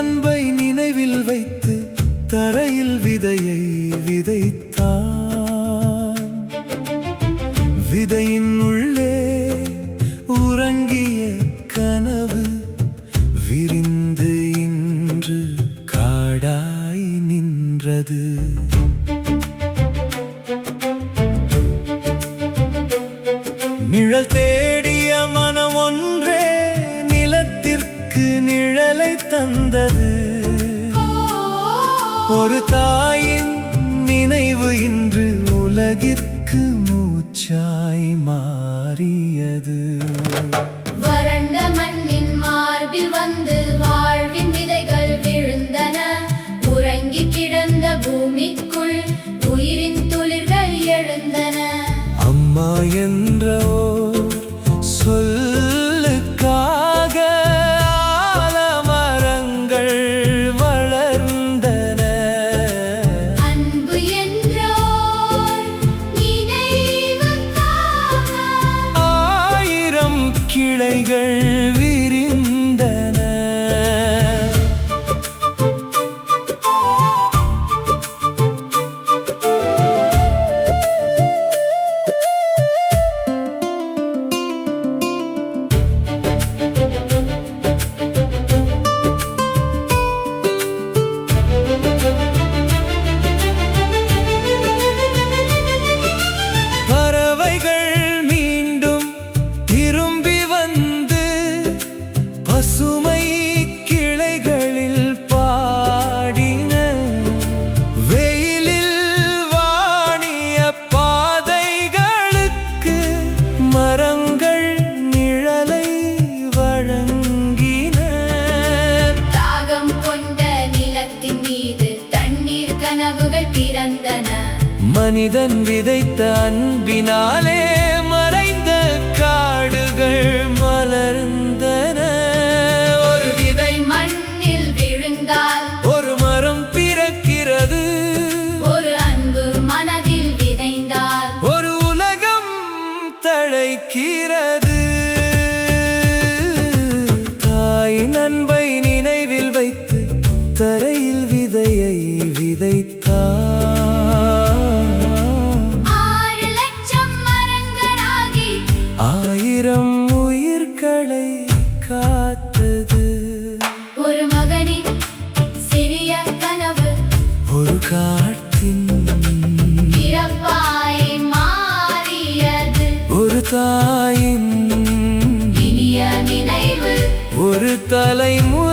அன்பை நினைவில் வைத்து தரையில் விதையை விதைத்தான். விதையின் உள்ளே உறங்கிய கனவு விரிந்து இன்று காடாய் நின்றது. நிழல் தேடிய மனம் ஒன்றே நிலத்திற்கு நிழலை தந்தது. ஒரு தாயின் நினைவு இன்று உலகிற்கு மூச்சாய் மாறியது. வறண்ட மண்ணின் மார்பில் வந்து வாழ்வின் விதைகள் விழுந்தன. உறங்கி கிடந்த பூமிக்குள் உயிரின் துளிர்கள் எழுந்தன. அம்மா என்ற ஓர் சொல்லுக்காக ஆலமரங்கள் வளர்ந்தன. அன்பு என்ற ஓர் நினைவுக்காக ஆயிரம் கிளைகள் விரிந்தன. பசுமை கிளைகளில் பாடின. வெயிலில் வாணிய பாதைகளுக்கு மரங்கள் நிழலை வழங்கின. தாகம் கொண்ட நிலத்தின் மீது தண்ணீர் கனவுகள் பிறந்தன. மனிதன் விதைத்த அன்பினாலே மறைந்த காடுகள் மலர்ந்தன. ஒரு விதை மண்ணில் விழுந்தால் ஒரு மரம் பிறக்கிறது. ஒரு அன்பு மனதில் விதைந்தால் ஒரு உலகம் தழைக்கிறது. தாயின் அன்பை நினைவில் வைத்து தரையில் விதையை விதைத்தார். 1000 உயிர்களை காத்தது. ஒரு மகனின் சிறிய கனவு ஒரு காட்டின் பிறப்பாய் மாறியது. ஒரு தாயின் இனிய நினைவு ஒரு தலைமுறை